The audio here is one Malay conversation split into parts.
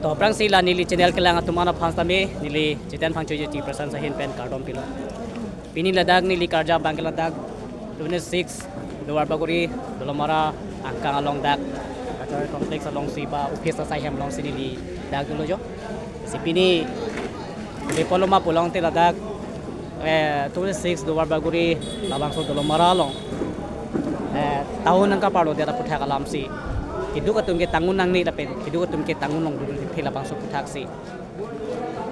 to prang sila nili channel kelang atumana phans tame nili chitan phang choje 30% sahin pen cardom pilo pini ladak nili karja bangla dak 26 luar baguri dolomara angkang along dak acar complex along siba upesa sai hem long sinili dak dulu jo sipini de poloma pulang te ladak 26 luar baguri labang so dolomara long tahun angka paro dia puthak alam si kidu ka tumke tangun nang ni lapen kidu ka tumke tangun long dulu phela bang so puthak si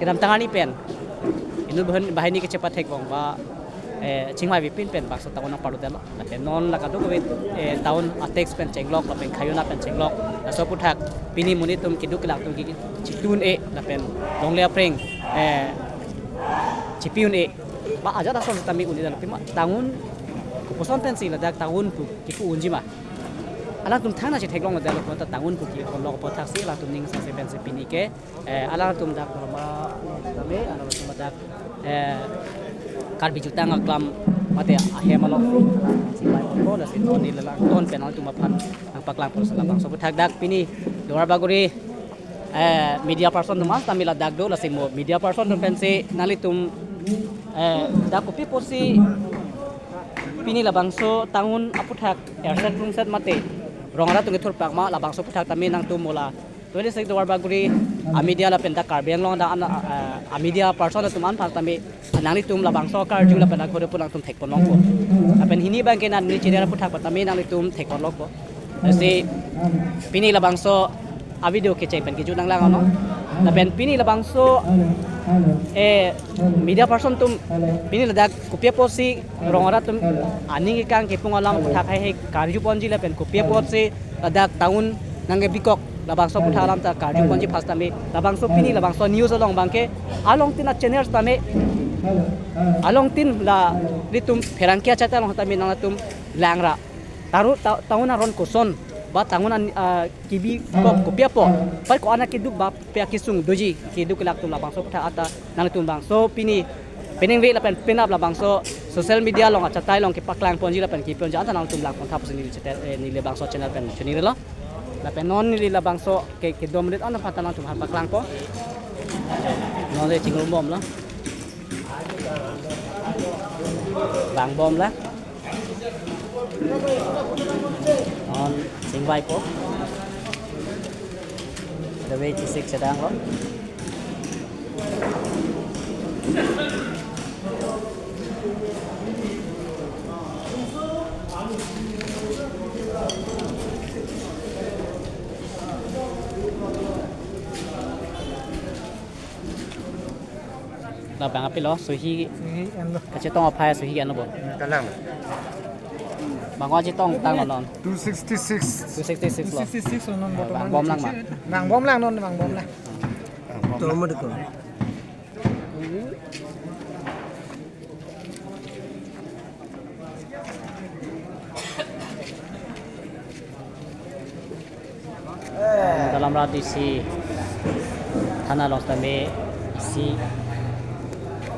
kedam tangani pen inu bahini ke cepat hek bang ba chingmai bipin pen bang so tangun nang paro dela lapen non la ka du ke tahun atex pen chenglok lapen khayuna pen chenglok so puthak pini muni tum kidu kelak tum ki chitun lapen longle apreng chipiun ba aja ta son tami uni dala pima tangun kuposon pen si ladak tahun pu kipu unji ma ala tum thana che theklong da ko ta tangun pu ki kon lok po thak si la tum ning sa se pen se pini ke ala tum dak ma tame ala tum dak kar bi jutang aklam mate a he ma lok si bai ko la si ton ni la ton pen al tum phan ang paklang por sala bang so thak dak pini dor baguri media person tum mas tamila dak do la si mo media person tum pen se nali tum dak ko pi posi pini labangso tangun aputhak erset rungset mate rongara tungi thur pakma labangso puthak tami nang tu mola 26 dor baguri amedia la penta karbeng long da amedia person tuman phal tami nangni tum labangso kar ju la pena khore pulang tum thek ponong ko apen hini bangke nan ni chidera puthak patami nangni tum thek ponong ko si pini labangso a video ke chai pen ki ju nang lang no na pen pini labangso media person tum pini ladak kopia posi rongara tum ani kang kepung alam puthak hai karju ponji la pen kopia posi ladak taun nange bikok labangso putha alam ta karju ponji phasta me labangso pini labangso news along bangke along tina channels tame along tin la ritum ferangkia chata long tame nang tum langra taru tauna ron koson ba tangunan kibi kopia po par ko anak kiduk ba pe kisung doji kiduk lak tum labang so putha ata nang tum bang so pini pening we lapen pinap labang so social media long acha tai long ki paklang ponji lapen ki ponja ata nang tum lak pon thap sini ni le bang so channel pen chuni lo lapen non ni labang so ke 2 menit ana pata nang tum har paklang po non le chingrum bom lo bang bom la on sing vai po the way chisik sedang lo là bạn api lo suhi em lo cái chế tông apai suhi anh lo bon kalang bang wa chế tông tang non 266 266 lo 266 non botol bang bom lang ma bang bom lang non bang bom lang to mo deko dalam radisi thana long tame isi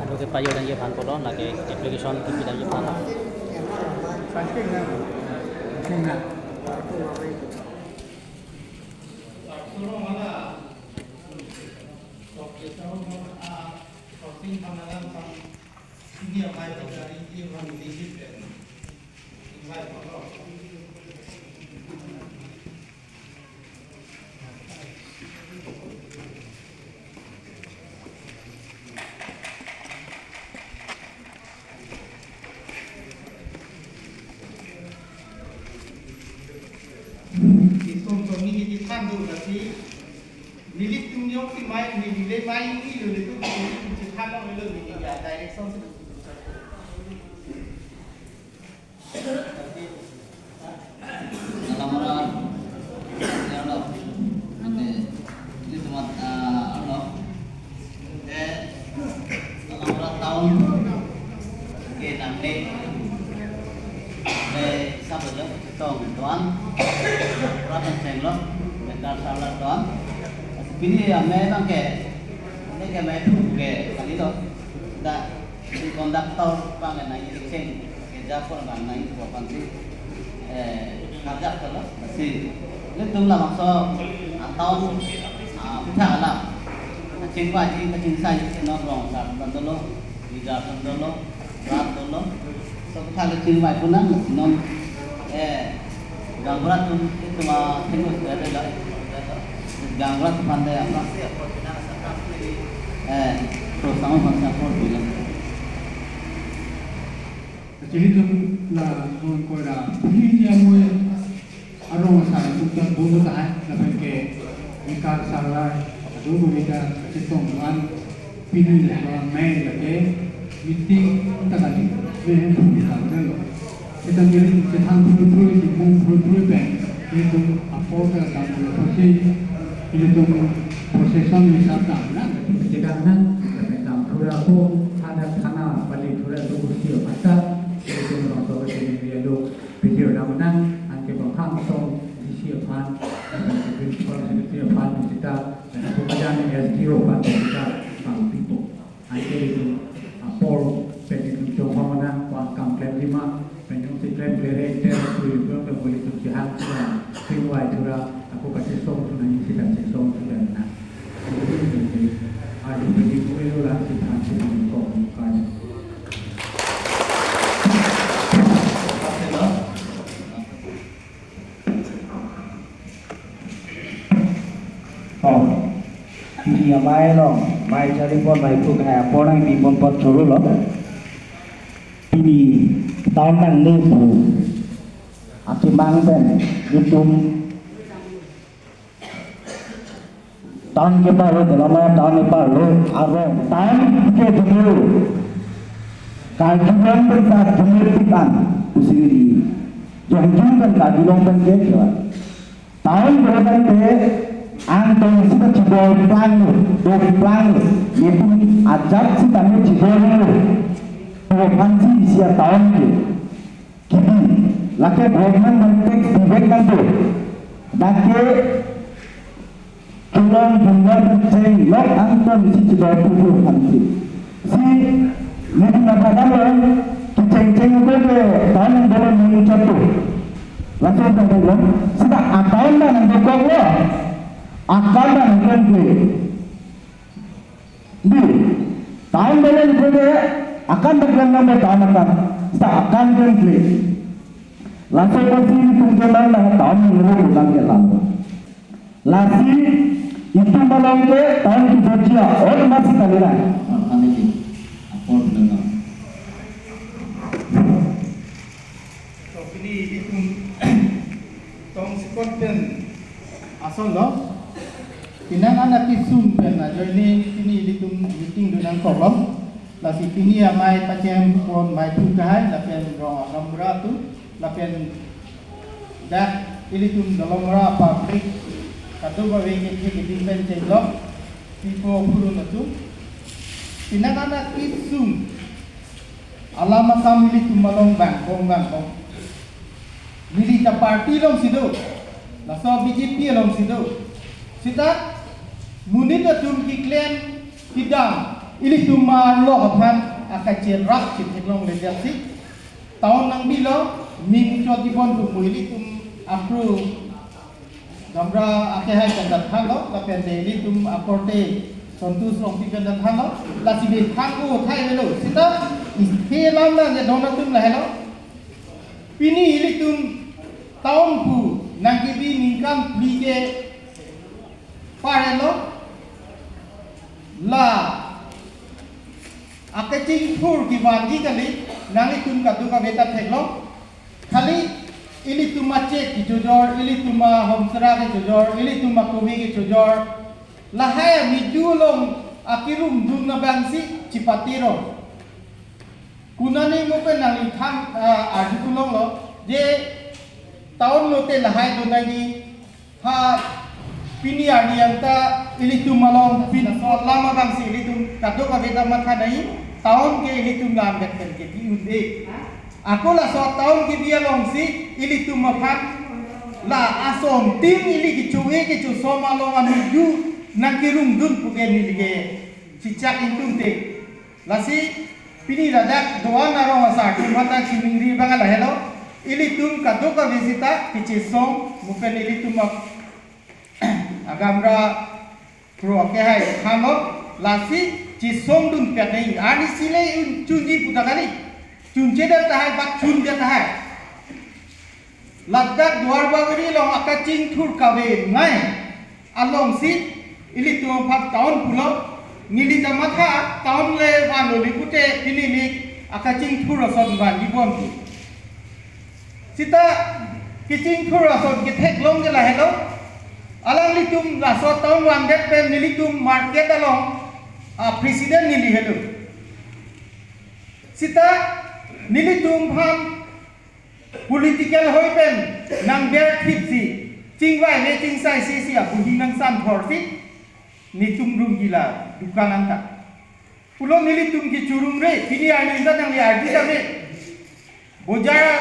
anu ke payo dan ye phan ko la ke application ki pidai ye phan Milik tunjuk si mai nilai mai ini dulu itu kita kan dulu ini ya direction Pini ya me bangke, ini ke me ke kali itu, dah di konduktor bangke naik exchange, ke Japon bang naik dua panti, kerja kalau masih, ini tuh lah maksud atau kita ala cingwaji kecingsai non rong sa dolo ija dolo rat dolo so kala cingwai punang non gangguran tu itu mah tengok ada lah gangguran tu pandai apa sih apa tidak serta terus sama bangsa pun bilang jadi tu lah orang kau dah ini yang mui arong saya tu kan bulu dah lepas ke ikat sarai dulu kita cetong tuan pilih lah main lagi meeting tak ada saya pun kita ada kita milih kita dulu di dulu bank itu apa kita proses itu prosesan misalkan jika nan kita pura pun ada kana balik pura tu bersih maka itu menonton video itu video ramadan angke bangkang so disiapkan disiapkan kita dan kemudian SDO pada kita bang people angke itu Paul pendidik ramadan bangkang klaim 5 pendidik klaim berete itu boleh tujuan semua itu aku kasih song tunai kita song sudah nah jadi ada begitu itu lah kita kok kan ini yang mai lo, mai cari pon mai tu kaya pon yang di pon pot curu lo. Ini tahun yang ni tu, asyik mangpen, itu tahun ke baru, dalam tahun ke baru, arong tahun ke dulu, kajian besar penyelidikan usiri, jangan kajian penyelidikan, tahun berapa Antong kita cibol plan, itu ajak kita ni cibol panci siap tahun ke, kini laki government mentek divek nanti, laki tulang bunga ceng lok antong si cibol tujuh panci, si ni apa nama ceng itu ke tahun yang boleh mengucap tu, laki apa nama, sudah tahun dah nanti kau akan dan di tahun bulan berikutnya akan berjalan tahun akan berjalan langsung pasti berjalan tahun ini bulan ke lalu lasi itu malam ke tahun ke orang masih kalian apa benar so ini itu tong sikot dan asal lo Pinang anak kisum pernah jadi ini litung meeting dengan kolom, lasi ini yang mai pacem pon mai tukai, lapian rong nomor tu, lapian dah litung dalam mera pabrik, katu bawa kita dimpen celok, pipo purun tu, pinang anak kisum, alama kami litung malong bangkong, milita parti long sido, laso BJP long sido, sita munita tun kiklen kidang ili tuma lo aphan akache rak chitlong le jasi tahun nang bilo ming choti bon tu ili tum apru gamra ake hai kandat thalo la pen de ili tum aporte sontus long ti kandat thalo la sibe thangu thai velo sita isthe lam na je dona tum la helo pini ili tum tahun pu nang kibi ningkam blige parelo la akacing pur ki bangi kali nangi tun ka duka beta theklo khali ili tuma che ki jojor ili tuma homsra ke jojor ili tuma kobi ke jojor la hai mi dulong akirum dum na bangsi cipatiro kunani mo pe nangi tham artikulong lo je tahun lote la hai donagi ha Pini adianta ilitum malong pin lama bangsi ilitum kado kabeta mathadai tahun ke ilitum lam betten ke diunde aku la so tahun ke dia longsi ilitum maphat la asom tin ili ki chuwe ke chu so malong amiju nakirum dun pugen nilige cicak intum te lasi pini radak doan narong asa kimata chimingri bangala hello ilitum kado kabesita kichisom mupen ilitum agamra pro ke hai khamo lasi ci som dun pet nei ani sile chunji putakani chunje da tahai bak chun da tahai ladak duar bagri long akacing thur kawe ngai along si ili tu phap taun pulo nili tamatha taun le wano lipute pilili akacing thur ason ban libon ki sita kicing thur ason githek long de la hello alang litum la so taun wan det pen nilitum market along presiden nili hello sita nilitum pham political hoi pen nang ber tipsi ching vai ne ching sai si si a buhi nang sam thor si nitum rum gila dukan anta pulo nilitum ki churum re pini ani inda nang li ardi tame bojara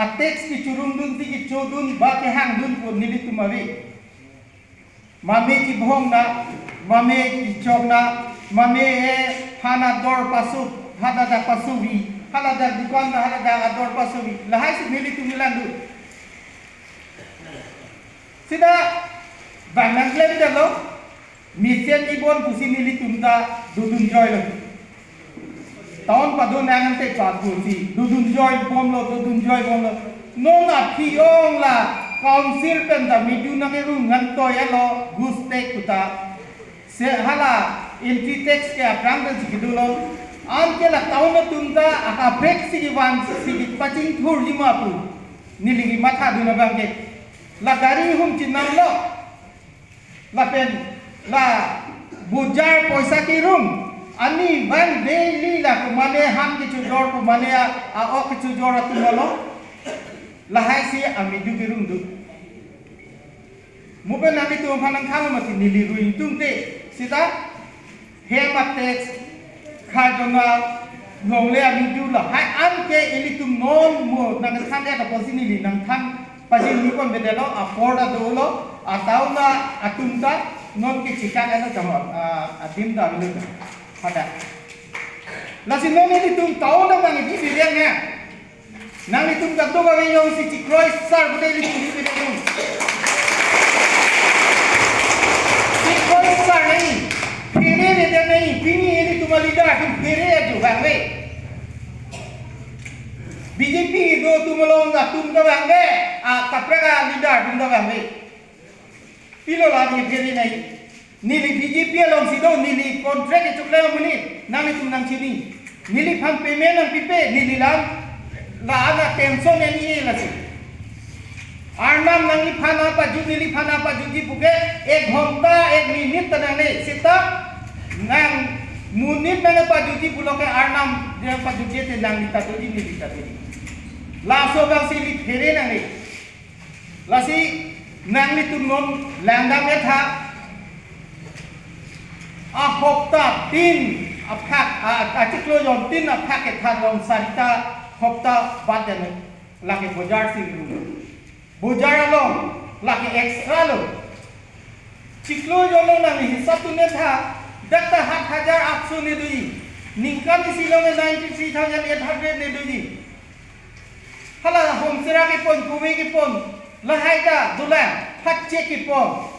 a text ki churum dun ti ki chodun ba ke hang dun ko nilitum ave mame ki bhong na mame ki chok na mame e hana dor pasu hada da pasuwi hala da dukan da hala da ador pasuwi lahai si nilitum nilandu sida banang klem da lo misen ibon pusi nilitum da dudun joy lo taon padon nang te pa pusi dudun joy bom lo nona piong la council pen da midu na ke ngan to ya lo guste kuta se hala inti text ke aprang da sikidulo an ke la taon tum da aka break sigiwan sigit pacing thur lima pu niligi matha duna bangke la gari hum chinam lo la pen la bujar poisa ki room ani van daily la kumane ham ki chujor kumane a ok chujor atumalo la hai si amidu ki room du muben nami tu phanang khang mati nili ruin tungte sita hema text khajona longle amidu la hai an ke elitum non mo nang khan ya ka posini li nang khan pajin ni kon bedelo a porda dolo a tauna atumta non ki chikan ana jamo adim da bilu pada lasi non ni tum tauna bang di bilen ne nang tum ka to ba yong si chikroi sar bude li tum bilen tum chikroi sar nei phere ne de nei pini ni tum alida tum phere ju bang we BJP do tumolong na tum da bang we a kapraga leader tum da bang we pilo la ni phere nei nili BJP along sido nili contract itu leo muni nami tum nang chini nili pham payment nang pipe nili lam la ana tension ni la si arnam nang ni phana pa ju nili phana pa ju ji puke 1 घंटा 1 मिनट तना ne sita nang munit nang pa ju ji puloke arnam je pa ju je te nang ni ta ju ji nili ta ni la so bang si li phere nang ni la si nang ni tum non landa me tha a hopta tin a phak a chiklo yon tin a phak ke than long sarita hopta baden la ke bojar si ru bojar lo la ke extra lo chiklo yon na ni hisab tu ne tha dakta 7800 ne dui ningkan si lo ne 93800 ne dui hala hom sera ke pon kuwe ke pon la haida dula phat che ke pon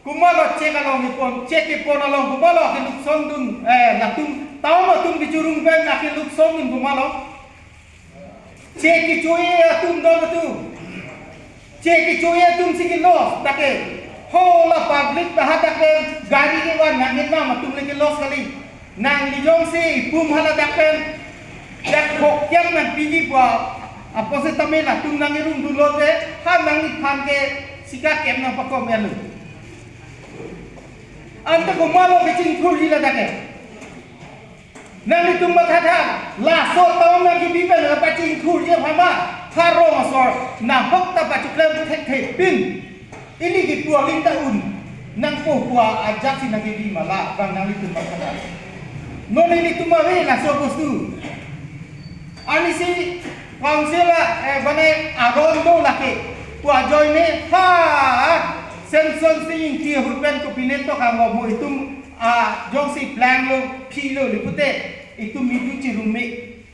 kumalo cek along ipon cek ipon along kumalo ke lukson dun latum tahu matum dicurung ben ke lukson dun kumalo cek ki cuy atum don tu cek ki cuy atum sikilo take hola public dah take gari ke wan nangin na matum lagi los kali nang lijong si pum hala daken dak hokyam nang pigi bua apa se tamela tum nang irung dulo te ha nang phan ke sikak kem nang pakom elu anta ko malo ke ching thur hila dake nang ni tum matha la so taw na ki bibe la pa ching thur je phama tharo asor na hokta pa chuklem the pin ini ki tua linta un nang po kwa ajak si nang bi mala bang nang ni tum matha non ni tum ave la so postu ani si council bane aron do lake tua join ne ha Samsung sing ti hurpen ko pineto ka mo itum jong si plan lo philo lipute itum midu chi rume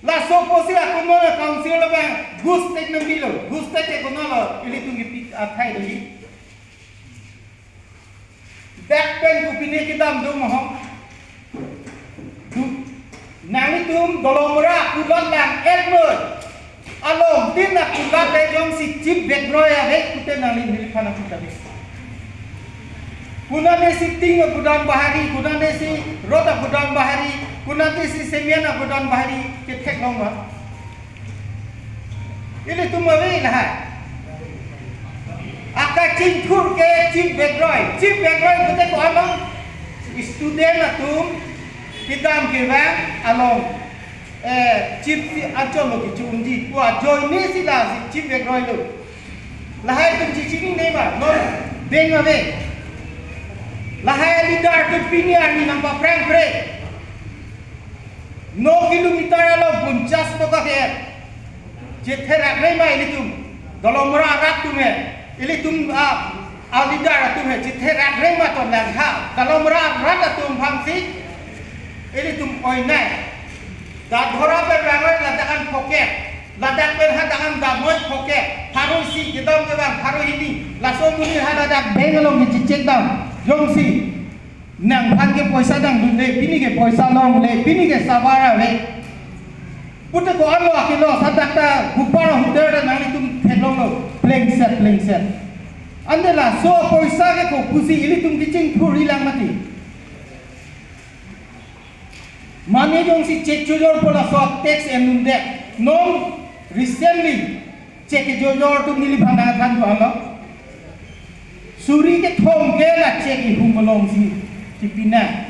la so posi akono council ba guste na milo guste te kono lo ilitum gi athai do gi back pen ko pine ki dam do mo dolomra kulon lang elmer along din na kulat jong si chip backgroya he kute nali nilkhana kutabe kunane si ting gudan bahari kunane si roda gudan bahari kunane si semiana gudan bahari ke thek longma ini tumawe lah aka cintur ke chip backgroy kute ko along student atum Kitam kira along chip si ajo lo ki chumji wa join ni sila si chip background lo lahai tum chichini nei ba no deng ave lahai leader tu pini ani nampa prank pre no kilometer alo 50 toka ke jethe rakrai ma ili tum dolomra rak tum he ili tum a leader tum he jethe rakrai ma to lang ha dolomra rak tum phamsi ini tum oinai dah dhora per rangai ladakan poket ladak per hadakan damoy poket haru si gedam ke bang haru ini langsung muni hadadak bengalong ni cicek dam jong si nang phan ke poisa dang le pini ke poisa long le pini ke sabara le putte ko allo akilo sadakta gupara huter nang tum thelong lo playing set andela so poisa ke ko kusi ili tum kicing phuri lang mati Mane jong si cek jujur pola soal teks enunde non recently cek jujur tu nili bhana than bhalo suri ke thong ke la cek humolong si tipina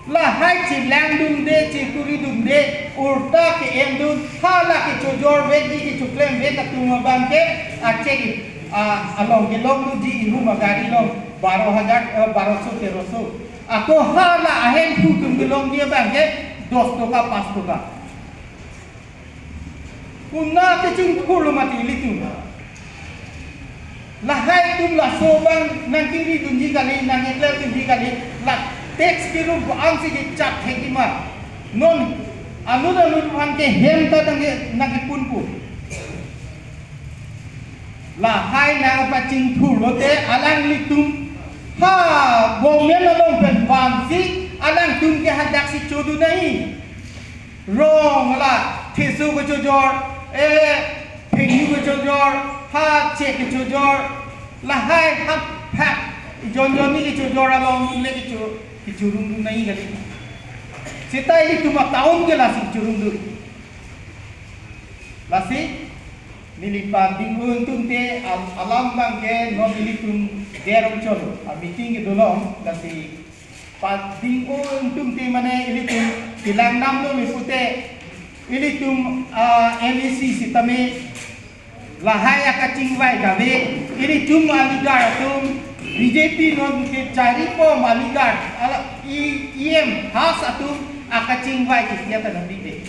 la hai chi lang dum de chi kuri dum de urta ke endun hala ke jujur vedi ke chuklem ve ta tum bang ke a cek along ke long du ji huma gari long 12,000 1200 Aku hala ahen hukum gelong dia bang ke 2 toka 5 toka. Kuna kecing puluh mati litu. Lahai tum la sobang nang kiri dunji kali nang etle dunji kali la teks kiru ang si cap hekima. Non anu pan ke hem ta nang punpu. Lahai nang pacing pulote alang litum. Ha, bomen along pen bangsi, alang tum ke hadak si chodu nahi. Wrong la, thisu ke chojor, phengu ke chojor, ha che ke chojor, la hai hap hap, jonjoni ke chojor along le ke churung nahi gali. Sita ini cuma tahun ke lasi churung du. Lasi nilipat bingung tum te alam bangke no nilitum derong cholo a meeting ke dolong lasi pat bingung tum te mane ilitum tilang nam lo lipute ilitum NEC sitame lahaya kacing wai gawe ilitum aligar tum BJP no ke cari po maligar ala IM has atum akacing wai kisiata nabi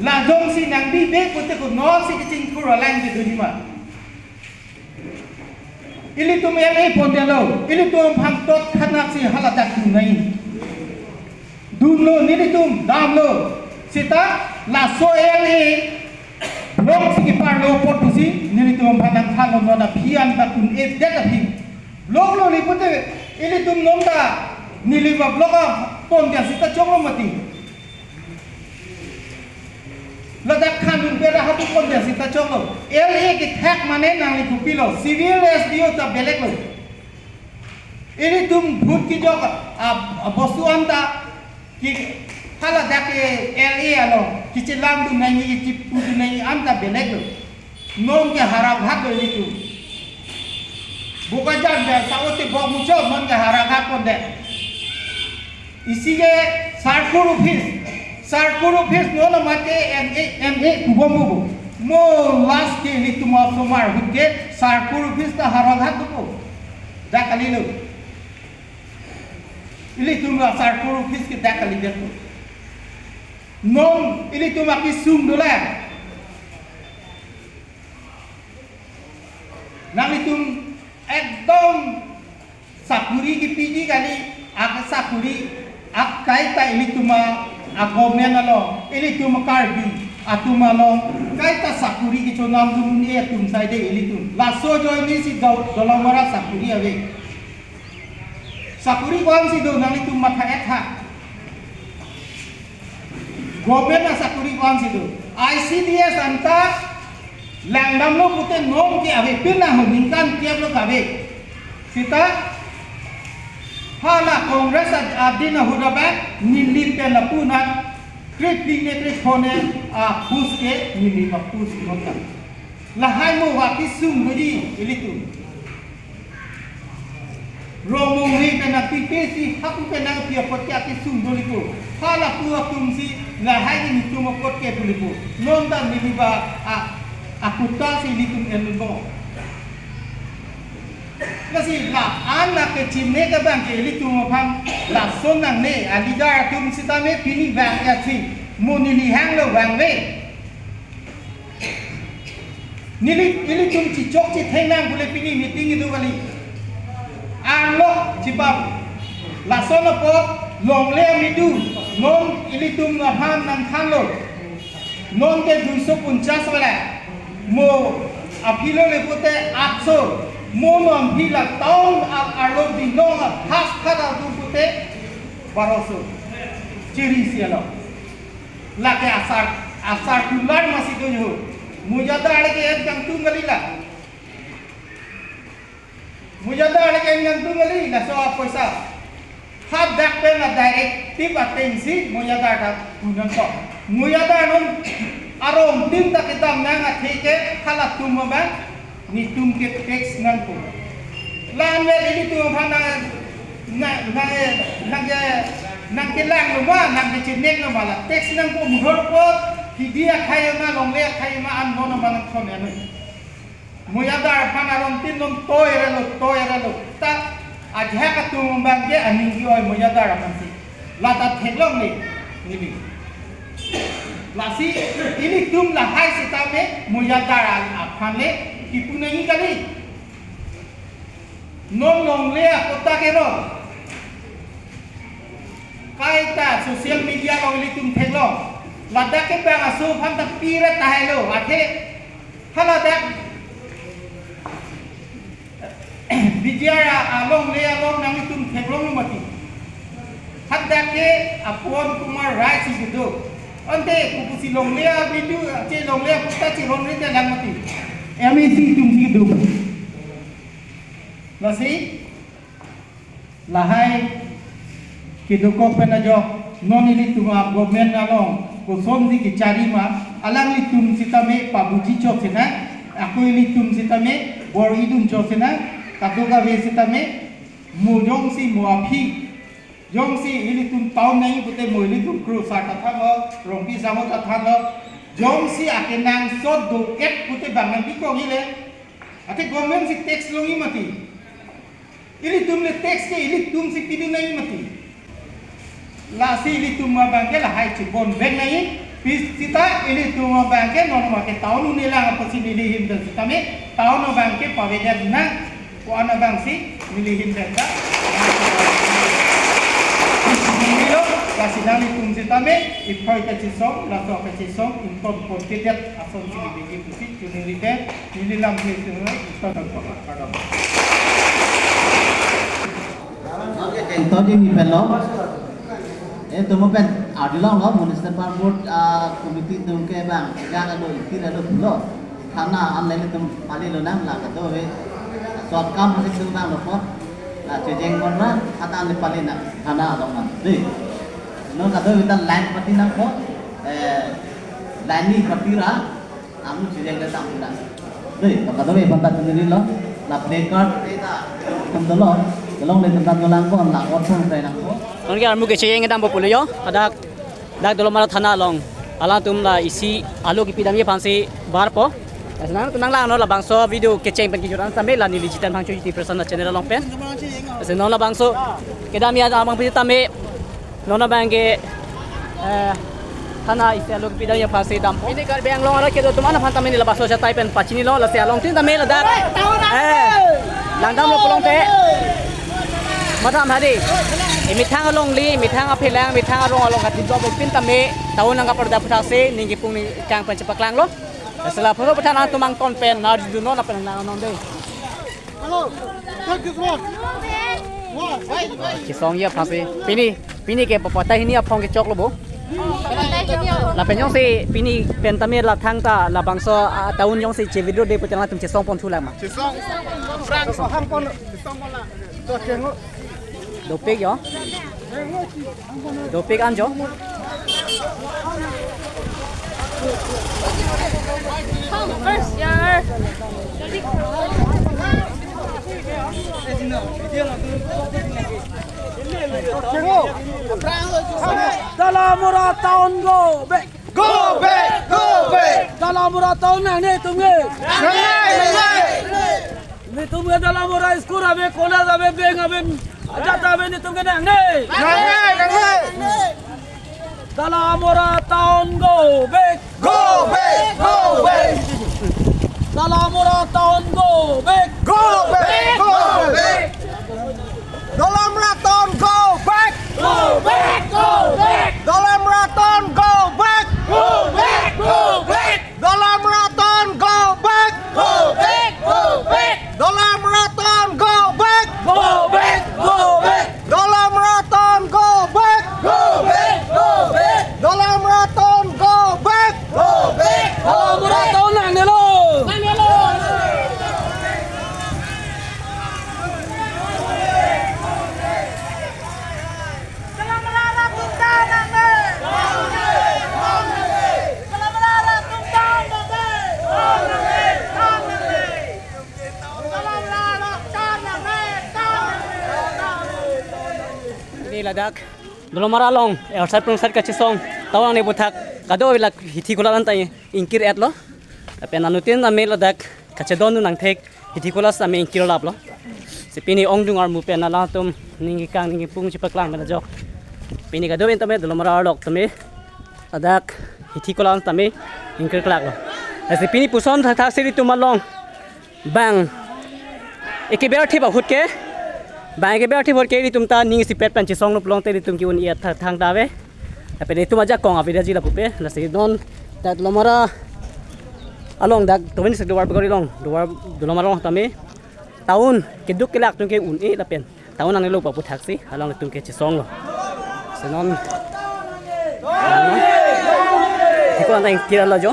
la dong si nang bibe putte ko no si kicing kura lang di dunima ili tum LA pondelo ili tum phamtot khanak si haladak dunai dunlo nili tum damlo sita la so LA blok si parlo potu si nili tum phanang khalo no na phian ta kun e deta phi blok lo li putte ili tum nomda nili ba bloka pondia sita chonglo mati Ladak khandun pera hatu kondia sita choklo LA ke thak mane nang li kupilo civil SDO ta belek lo ini tum bhut ki jog bostu anta ki khala dake LA alo kichilang du nai ki chipu du nai anta belek lo nom ke harap hat lo itu bukan jan sawote bo mucho mon ke harap hat kon de isige sarkur office no na mate MA kubomu mo last ke ni tuma somar hutke sarkur office ta haragat ko da kalilo ili tuma sarkur office ke da kalilo non ili tuma ki sum dola nang itum ekdom sakuri ki piji kali ak sakuri ak kai ta ili tuma agomen alo ili tum karbi atuma lo kaita sakuri ki chonam dum ni tum saide ili tum la so joy ni si dolomara sakuri ave Sakuri kuang sido nang itu mata etha. Government na sakuri kuang sido. ICDS anta langdam lo pute nom ke ave pina ho ningkan tiap lo kabe. Sita hala Kongres adina hudaba nilip ke lapunat trip dine trip hone pus ke nilip pus notam. Lahai mo wakisum budi ilitu. Romong ri pena pipesi haku pena pia potya kisum doliku. Hala kuwa kumsi lahai ni tumo pot ke doliku. Nonda niliba akuta si litum elugo. Kasi la anak ke cimne ke bang ke litum pam la sonang ne aligar tum sitame pini bang ya si munili hang lo bang we. Nili tum cicok citenang boleh pini meeting itu kali. Anlo cibab lasono pot long le midu non ilitum ngaham nan khanlo non ke 250 wala mo apilo le pote 800 mo non pila taun arlo di non has khada du pote 1200 ciri sialo la ke asar kular masih tu mujada alke yang tu galila mujada lagi yang tunggali na so apoisa hab dak pe na direct tip atensi mujada ta kunang ko mujada non arom tim ta kitam nang athike khala tumba ni tum ke text nang ko lan we ini tu phana nang ke lang lo ba nang ke chinek lo bala text nang ko muhor ko hidia khayama longle khayama an bono bana khone ani muyadar panaron tin non toyerelo ta ajha ka tumbangge aningi oi muyadar apansi lata theglong ni nibi lasi ini tum la hai sitame muyadar aphane kipunani kali non longle kota kero kaita social media lo ili tum theglong lada ke bang asu phanta pire tahelo athe hala dak Bicara along le along nang itum theglong mati hadda ke apon kumar right sido ante kupusi long le bidu che long le puta chi ron rite lang mati MEC tum sido lasi lahai kidukok penajo non ini tuma government along koson di kicari ma alang litum sitame pabuji chosena aku ini tum sitame bor idun chosena Kaduga vesitame mujong si muapi jong si ini tum taun nai pute mo ini tum kru sa kathalo rompi samo kathalo jong si akenang so do ket pute bangan biko gile ate government si tax longi mati ini tum le tax ke ini tum si pidu nai mati la si ini tum ma bangke la hai chibon beng nai pis sita ini tum ma bangke non ma ke taun ni la apa si ni him dan sitame taun ma bangke paveja na ko ana bangsi milihin denda nilo kasi dami tum sitame ipoy ka chisong la to ka chisong impon portidet ason si bigi pusi tunirite nililam plesuno ito kada oke tadi ni pelo tumo pen adilong no municipal board committee tum ke bang jaga lo itira lo lo thana anle tum pali lo nang la ka to we so kam masih tunggang lopo la cejeng kona ata ane palina thana dong na dei no kado kita land pati nang ko lani patira amu cejeng ka tamuna dei kado me banta tuniri lo la play card eta tum dolo long le tum lang ko la or phone tai nang ko kon ke amu ke cejeng dam populo yo adak dak dolo mara thana long ala tum la isi alu ki pidam ye pansi bar po Senang tunang lang no la bangso video keceng pen kijuran sampai la ni digital hang cuci person na channel long pen. Senang la bangso kedami ada amang pita me nona bangge thana ise log pidam ya phase dam. Ini kar bang long ara kedo tumana phanta me ni la bangso cha tai pen pachini long la se long tin tame la dar. Langdam lo polong te. Matham hadi. Imithang long li imithang aphelang imithang rong long katin job pin tame taun nang kaparda phase ningi pung ni kang pen cepaklang lo. Setelah foto pertanyaan tumang konpen, nari duno na penang non deh. Halo, thank you so much. chỉ xong nhá pasi pini cái bọc tay ini apa cái chok lo bu là bên nhông si pini bên tamir là thang ta là bang so tahun nhông si chơi video đi buat jalan tum chỉ xong pon thu làm mà chỉ xong Frank ham con chỉ xong con là cho chuyện đó dopik yo dopik ăn jo Come first, yeah. Dalam murah tahun go back. go back Dalam murah tahun ni tumge. Nangai Ni tumge dalam murah sekolah be college be bank be ajata be ni tumge nang ni. Nangai Dalam murah tahun go back. go back Dalam murah tahun go back. go back dalam raton go back dalam raton go back dalam raton go back dalam raton go back dalam raton go back dalam raton go back Dalam murah tahun nang ni lo. Ini ladak dulu maralong outside pun set kacau song tawang ni butak kado ilak hiti kula lantai ingkir et lo tapi nanutin ame ladak kacau donu nang tek hiti kula ame ingkir lap lo sepini ong dungar mu pe nala tum ningi kang ningi pung cipak lang mana jo pini kado in tame dulu maralok tame ladak hiti kula tame ingkir kelak lo sepini puson thak siri tumalong bang ekiber thiba hutke Bang ke berarti buat kiri tum ta ning si pet panci song lu pelong tadi tum kiun ia thang dawe. Tapi itu aja kong api dia jila pupe. Nasi don tak lomara along dak tuin sek duar begori long duar lomara long tame tahun keduk kelak tum ke un lapen tahun nang lu papu taksi along tum ke cisong lo. Senon. Tiko antang kira lo jo.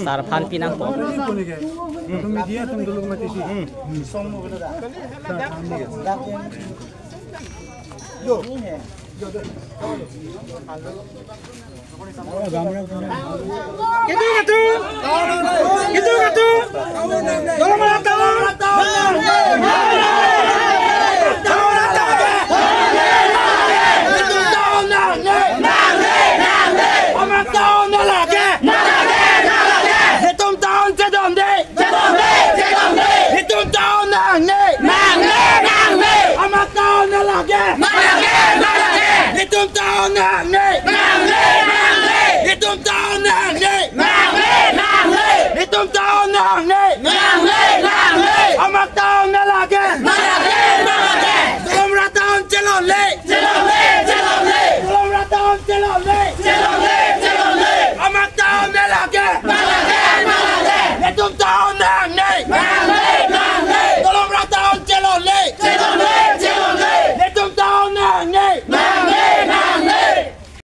Sarapan pinang po. Media tum dulu mati si. Gitu dalam raton